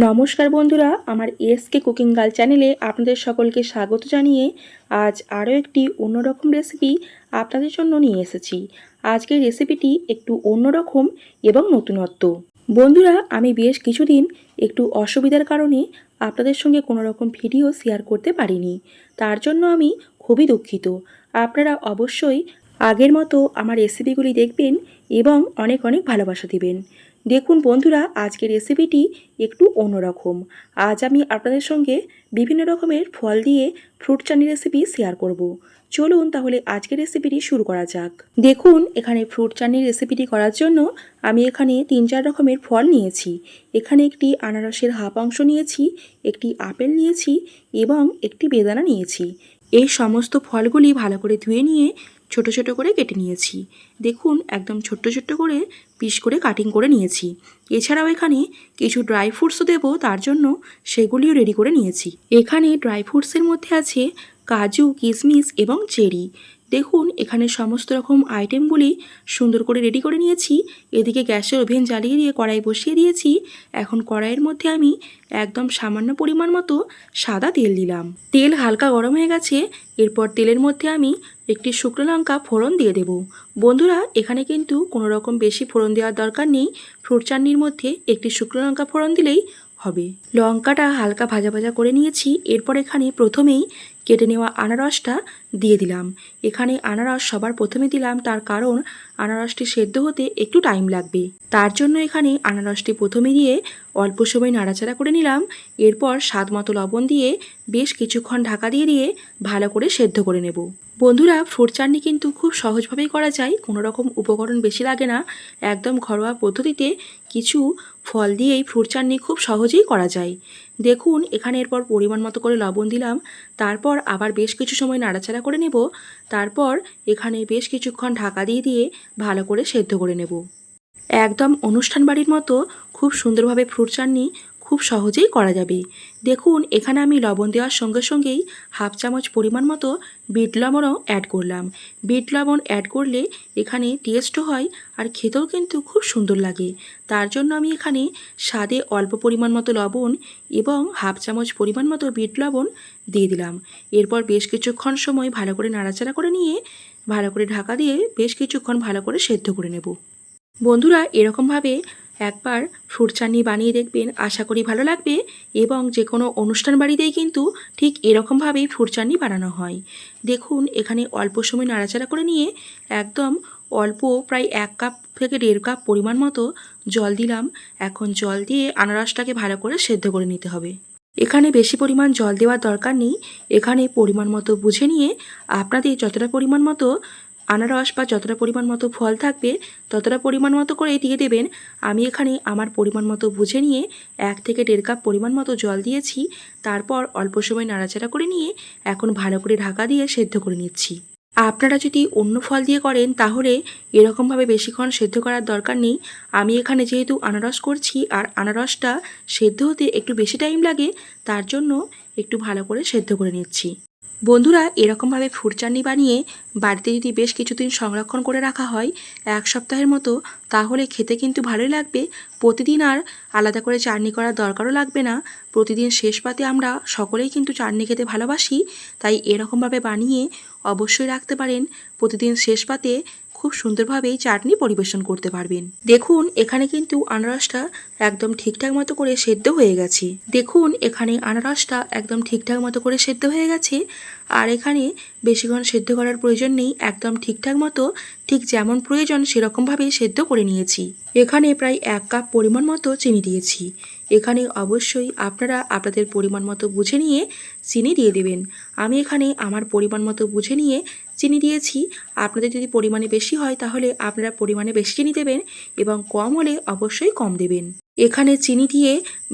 নমস্কার বন্ধুরা, আমার এসকে কুকিং গার্ল চ্যানেলে আপনাদের সকলকে স্বাগত জানিয়ে আজ আরও একটি অন্যরকম রেসিপি আপনাদের জন্য নিয়ে এসেছি। আজকের রেসিপিটি একটু অন্যরকম এবং নতুনত্ব। বন্ধুরা, আমি বেশ কিছুদিন একটু অসুবিধার কারণে আপনাদের সঙ্গে কোনো রকম ভিডিও শেয়ার করতে পারিনি, তার জন্য আমি খুবই দুঃখিত। আপনারা অবশ্যই আগের মতো আমার রেসিপিগুলি দেখবেন এবং অনেক অনেক ভালোবাসা দিবেন। দেখুন বন্ধুরা, আজকের রেসিপিটি একটু অন্যরকম। আজ আমি আপনাদের সঙ্গে বিভিন্ন রকমের ফল দিয়ে ফ্রুট চাটনি রেসিপি শেয়ার করব। চলুন তাহলে আজকের রেসিপিটি শুরু করা যাক। দেখুন, এখানে ফ্রুট চাটনির রেসিপিটি করার জন্য আমি এখানে 3-4 রকমের ফল নিয়েছি। এখানে একটি আনারসের হাফ অংশ নিয়েছি, একটি আপেল নিয়েছি এবং একটি বেদানা নিয়েছি। এই সমস্ত ফলগুলি ভালো করে ধুয়ে নিয়ে ছোট ছোট করে কেটে নিয়েছি। দেখুন, একদম ছোট্ট ছোট্ট করে পিস করে কাটিং করে নিয়েছি। এছাড়াও এখানে কিছু ড্রাই ফ্রুটসও দেবো, তার জন্য সেগুলিও রেডি করে নিয়েছি। এখানে ড্রাই ফ্রুটসের মধ্যে আছে কাজু, কিশমিশ এবং চেরি। দেখুন, এখানে সমস্ত রকম আইটেমগুলি সুন্দর করে রেডি করে নিয়েছি। এদিকে গ্যাসের ওভেন জ্বালিয়ে দিয়ে কড়াই বসিয়ে দিয়েছি। এখন কড়াইয়ের মধ্যে আমি একদম সামান্য পরিমাণ মতো সাদা তেল দিলাম। তেল হালকা গরম হয়ে গেছে। এরপর তেলের মধ্যে আমি একটি শুকনো লঙ্কা ফোড়ন দিয়ে দেব। বন্ধুরা, এখানে কিন্তু কোনো রকম বেশি ফোড়ন দেওয়ার দরকার নেই। ফ্রুট চাটনির মধ্যে একটি শুকনো লঙ্কা ফোড়ন দিলেই হবে। লঙ্কাটা হালকা ভাজা ভাজা করে নিয়েছি। এরপর এখানে প্রথমেই কেটে নেওয়া আনারসটা দিয়ে দিলাম। এখানে আনারস সবার প্রথমে দিলাম, তার কারণ আনারসটি সেদ্ধ হতে একটু টাইম লাগবে। তার জন্য এখানে আনারসটি প্রথমে দিয়ে অল্প সময় নাড়াচাড়া করে নিলাম। এরপর স্বাদ মতো লবণ দিয়ে বেশ কিছুক্ষণ ঢাকা দিয়ে দিয়ে ভালো করে সেদ্ধ করে নেব। বন্ধুরা, ফ্রুট চাটনি কিন্তু খুব সহজভাবেই করা যায়, কোনো রকম উপকরণ বেশি লাগে না। একদম ঘরোয়া পদ্ধতিতে কিছু ফল দিয়েই ফ্রুট চাটনি খুব সহজেই করা যায়। দেখুন, এখানে এরপর পরিমাণ মতো করে লবণ দিলাম। তারপর আবার বেশ কিছু সময় নাড়াচাড়া করে নেব। তারপর এখানে বেশ কিছুক্ষণ ঢাকা দিয়ে দিয়ে ভালো করে সেদ্ধ করে নেব। একদম অনুষ্ঠান বাড়ির মতো খুব সুন্দরভাবে ফ্রুট চাটনি খুব সহজেই করা যাবে। দেখুন, এখানে আমি লবণ দেওয়ার সঙ্গে সঙ্গেই হাফ চামচ পরিমাণ মতো বিট লবণও অ্যাড করলাম। বিট লবণ অ্যাড করলে এখানে টেস্টও হয় আর খেতেও কিন্তু খুব সুন্দর লাগে। তার জন্য আমি এখানে স্বাদে অল্প পরিমাণ মতো লবণ এবং হাফ চামচ পরিমাণ মতো বিট লবণ দিয়ে দিলাম। এরপর বেশ কিছুক্ষণ সময় ভালো করে নাড়াচাড়া করে নিয়ে ভালো করে ঢাকা দিয়ে বেশ কিছুক্ষণ ভালো করে সেদ্ধ করে নেব। বন্ধুরা, এরকমভাবে একবার ফ্রুট চাটনি বানিয়ে দেখবেন, আশা করি ভালো লাগবে। এবং যে কোনো অনুষ্ঠান বাড়িতেই কিন্তু ঠিক এরকমভাবেই ফ্রুট চাটনি বানানো হয়। দেখুন, এখানে অল্প সময় নাড়াচাড়া করে নিয়ে একদম অল্প প্রায় 1 কাপ থেকে 1.5 কাপ পরিমাণ মতো জল দিলাম। এখন জল দিয়ে আনারসটাকে ভালো করে সেদ্ধ করে নিতে হবে। এখানে বেশি পরিমাণ জল দেওয়ার দরকার নেই। এখানে পরিমাণ মতো বুঝে নিয়ে আপনাদের যতটা পরিমাণ মতো আনারস বা যতটা পরিমাণ মতো ফল থাকবে ততটা পরিমাণ মতো করে দিয়ে দেবেন। আমি এখানে আমার পরিমাণ মতো বুঝে নিয়ে 1 থেকে 1.5 কাপ পরিমাণ মতো জল দিয়েছি। তারপর অল্প সময় নাড়াচাড়া করে নিয়ে এখন ভালো করে ঢাকা দিয়ে সেদ্ধ করে নিচ্ছি। আপনারা যদি অন্য ফল দিয়ে করেন তাহলে এরকমভাবে বেশিক্ষণ সেদ্ধ করার দরকার নেই। আমি এখানে যেহেতু আনারস করছি আর আনারসটা সেদ্ধ হতে একটু বেশি টাইম লাগে, তার জন্য একটু ভালো করে সেদ্ধ করে নিচ্ছি। বন্ধুরা, এরকমভাবে ফ্রুট চাটনি বানিয়ে বাড়িতে যদি বেশ কিছুদিন সংরক্ষণ করে রাখা হয় 1 সপ্তাহের মতো, তাহলে খেতে কিন্তু ভালোই লাগবে। প্রতিদিন আর আলাদা করে চাটনি করার দরকারও লাগবে না। প্রতিদিন শেষ পাতে আমরা সকলেই কিন্তু চাটনি খেতে ভালোবাসি, তাই এরকমভাবে বানিয়ে অবশ্যই রাখতে পারেন। প্রতিদিন শেষ পাতে খুব সুন্দরভাবেই চাটনি পরিবেশন করতে পারবেন। দেখুন, এখানে কিন্তু আনারসটা একদম ঠিকঠাক মতো করে সেদ্ধ হয়ে গেছে। দেখুন, এখানে আনারসটা একদম ঠিকঠাক মতো করে সেদ্ধ হয়ে গেছে। আর এখানে বেশিক্ষণ সেদ্ধ করার প্রয়োজন নেই, একদম ঠিকঠাক মতো ঠিক যেমন প্রয়োজন সেরকমভাবেই সেদ্ধ করে নিয়েছি। এখানে প্রায় 1 কাপ পরিমাণ মতো চিনি দিয়েছি। এখানে অবশ্যই আপনারা আপনাদের পরিমাণ মতো বুঝে নিয়ে চিনি দিয়ে দেবেন। আমি এখানে আমার পরিমাণ মতো বুঝে নিয়ে চিনি দিয়েছি। আপনাদের যদি পরিমাণে বেশি হয় তাহলে আপনারা পরিমাণে বেশি চিনি দেবেন এবং কম হলে অবশ্যই কম দেবেন। এখানে চিনি দিয়ে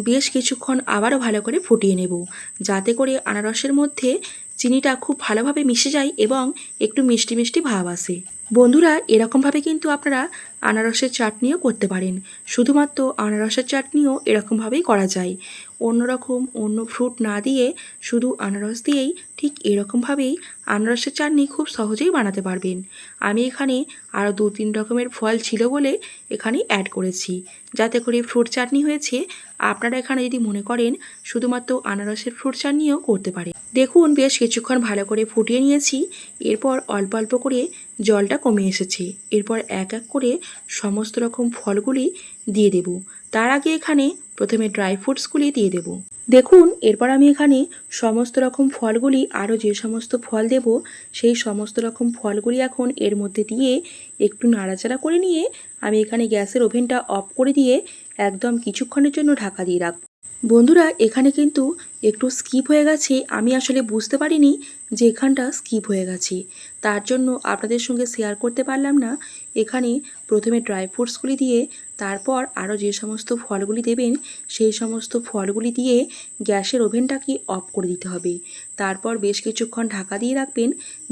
বেশ কিছুক্ষণ আবারও ভালো করে ফুটিয়ে নেব, যাতে করে আনারসের মধ্যে চিনিটা খুব ভালোভাবে মিশে যায় এবং একটু মিষ্টি মিষ্টি ভাব আসে। বন্ধুরা, এরকমভাবে কিন্তু আপনারা আনারসের চাটনিও করতে পারেন। শুধুমাত্র আনারসের চাটনিও এরকমভাবেই করা যায়। অন্যরকম অন্য ফ্রুট না দিয়ে শুধু আনারস দিয়েই ঠিক এরকমভাবেই আনারসের চাটনি খুব সহজেই বানাতে পারবেন। আমি এখানে আরও 2-3 রকমের ফল ছিল বলে এখানে অ্যাড করেছি, যাতে করে ফ্রুট চাটনি হয়েছে। আপনারা এখানে যদি মনে করেন শুধুমাত্র আনারসের ফ্রুট চাটনিও করতে পারেন। দেখুন বেশ কিছুক্ষণ ভালো করে ফুটিয়ে নিয়েছি। এরপর অল্প অল্প করে জলটা কমে এসেছে। এরপর এক এক করে সমস্ত রকম ফলগুলি দিয়ে দেব। তার আগে এখানে প্রথমে ড্রাই ফ্রুটসগুলি দিয়ে দেব। দেখুন এরপর আমি এখানে সমস্ত রকম ফলগুলি আরও যে সমস্ত ফল দেব সেই সমস্ত রকম ফলগুলি এখন এর মধ্যে দিয়ে একটু নাড়াচাড়া করে নিয়ে আমি এখানে গ্যাসের ওভেনটা অফ করে দিয়ে একদম কিছুক্ষণের জন্য ঢাকা দিয়ে রাখব। বন্ধুরা এখানে কিন্তু একটু স্কিপ হয়ে গেছে, আমি আসলে বুঝতে পারিনি যে এখানটা স্কিপ হয়ে গেছে, তার জন্য আপনাদের সঙ্গে শেয়ার করতে পারলাম না। এখানে প্রথমে ড্রাই ফ্রুটসগুলি দিয়ে তারপর আরও যে সমস্ত ফলগুলি দেবেন সেই সমস্ত ফলগুলি দিয়ে গ্যাসের ওভেনটাকে অফ করে দিতে হবে। তারপর বেশ কিছুক্ষণ ঢাকা দিয়ে রাখবেন,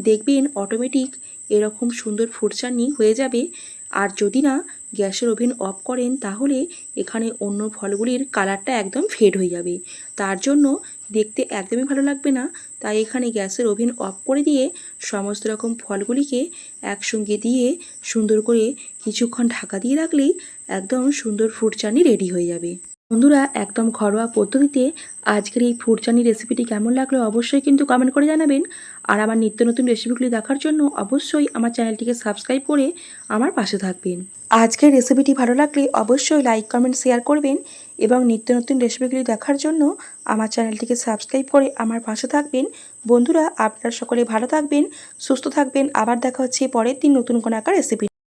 দেখবেন অটোমেটিক এরকম সুন্দর ফ্রুট চাটনি হয়ে যাবে। আর যদি না গ্যাসের ওভেন অফ করেন তাহলে এখানে অন্য ফলগুলির কালারটা একদম ফেড হয়ে যাবে, তার জন্য দেখতে একদমই ভালো লাগবে না। তাই এখানে গ্যাসের ওভেন অফ করে দিয়ে সমস্ত রকম ফলগুলিকে একসঙ্গে দিয়ে সুন্দর করে কিছুক্ষণ ঢাকা দিয়ে রাখলেই একদম সুন্দর ফ্রুট চাটনি রেডি হয়ে যাবে। বন্ধুরা একদম ঘরোয়া পদ্ধতিতে আজকের এই ফ্রুট চাটনি রেসিপিটি কেমন লাগলো অবশ্যই কিন্তু কমেন্ট করে জানাবেন। আর আমার নিত্য নতুন রেসিপিগুলি দেখার জন্য অবশ্যই আমার চ্যানেলটিকে সাবস্ক্রাইব করে আমার পাশে থাকবেন। আজকের রেসিপিটি ভালো লাগলে অবশ্যই লাইক কমেন্ট শেয়ার করবেন এবং নিত্য নতুন রেসিপিগুলি দেখার জন্য আমার চ্যানেলটিকে সাবস্ক্রাইব করে আমার পাশে থাকবেন। বন্ধুরা আপনারা সকলে ভালো থাকবেন, সুস্থ থাকবেন। আবার দেখা হচ্ছে পরের দিন নতুন কোনো একটা রেসিপি।